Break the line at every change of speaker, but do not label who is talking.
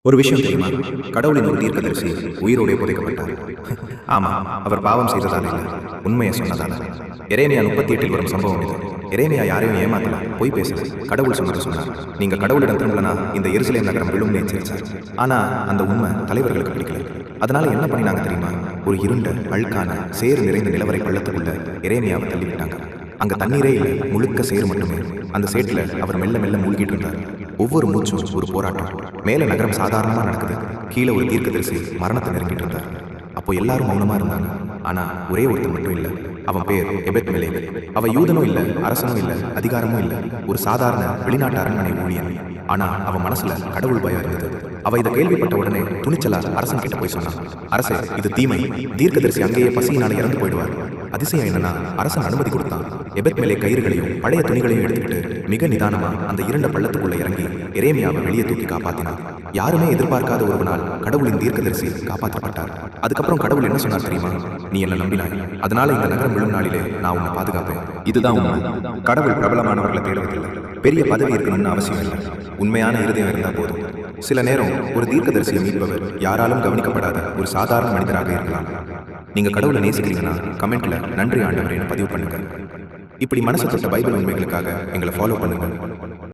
ஒரு விஷயம் தெரியுமா? கடவுளின் ஒரு தீர்க்கதரிசி உயிரோடே புதைக்கப்பட்டார். ஆமா, அவர் பாவம் செய்ததால இல்ல, உண்மையை சொன்னதால. எரேமியா 38 வரும் சம்பவம் இது. எரேமியா யாரையும் ஏமாத்தல, பொய் பேசல, கடவுள் சொன்னதை சொன்னார். நீங்க கடவுளிடம் திரும்பலனா இந்த எருசலேம் நகரம் விழும்னு எச்சரிச்சார். ஆனா அந்த உண்மை தலைவர்களுக்கு பிடிக்கல. அதனால என்ன பண்ணினாங்க தெரியுமா? ஒரு இருண்ட அழுக்கான சேறு நிறைந்த நிலவரை பள்ளத்துக்குள்ள எரேமியாவை தள்ளிவிட்டாங்க. அங்க தண்ணீரே இல்லை, முழுக்க சேறு மட்டுமே. அந்த சேற்றுல அவர் மெல்ல மெல்ல மூழ்கிட்டு இருந்தார். ஒவ்வொரு மூச்சும் ஒரு போராட்டம். மேல நகரம் சாதாரணமா நடக்குது, கீழே ஒரு தீர்க்கதரிசி மரணத்தை நெருங்கிட்டு இருந்தார். அப்போ எல்லாரும் மௌனமா இருந்தாங்க. ஆனா ஒரே ஒருத்தர் மட்டும் இல்ல. அவன் பேர் எபெத் மெலேக். அவன் யூதனும் இல்ல, அரசனும் இல்ல, அதிகாரமும் இல்ல, ஒரு சாதாரண வெளிநாட்டு அரண்மனை ஊழியன். ஆனா அவன் மனசுல கடவுள் பயம் இருந்தது. அவ இதை கேள்விப்பட்ட உடனே துணிச்சலா அரசன் கிட்ட போய் சொன்னான். அரசே, இது தீமை. தீர்க்கதரிசி அங்கேயே பசியினால இறந்து போயிடுவார். அதிசயம் என்னன்னா, அரசன் அனுமதி கொடுத்தான். எபெத் மெலேக் கயிறுகளையும் பழைய துணிகளையும் எடுத்துக்கிட்டு மிக நிதானமா அந்த இருண்ட பள்ளத்துக்குள்ள இறங்கி எரேமியாவை வெளியே தூக்கி காப்பாத்தினான். யாருமே எதிர்பார்க்காத ஒரு நாள் கடவுளின் தீர்க்கதரிசி காப்பாற்றப்பட்டார். அதுக்கப்புறம் கடவுள் என்ன சொன்னார் தெரியுமா? நீ என்ன நம்பினாய், அதனால இந்த நகரம் விழும் நாளிலே நான் உன்னை பாதுகாப்பேன். இதுதான் உண்மை. கடவுள் பிரபலமானவர்களை தேடுவதில்லை, பெரிய பதவி இருக்கணும்னு அவசியம் இல்லை. உண்மையான இருதயம் இருந்தா போதும். சில நேரம் ஒரு தீர்க்கதரிசியை மீட்பவர் யாராலும் கவனிக்கப்படாத ஒரு சாதாரண மனிதராக இருக்கலாம். நீங்க கடவுளை நேசிக்கிறீங்கன்னா கமெண்ட்ல நன்றி ஆண்டவரேன்னு பதிவு பண்ணுங்க. இப்படி மனசு தொட்ட பைபிள் உண்மைகளுக்காக எங்களை ஃபாலோ பண்ணுங்க.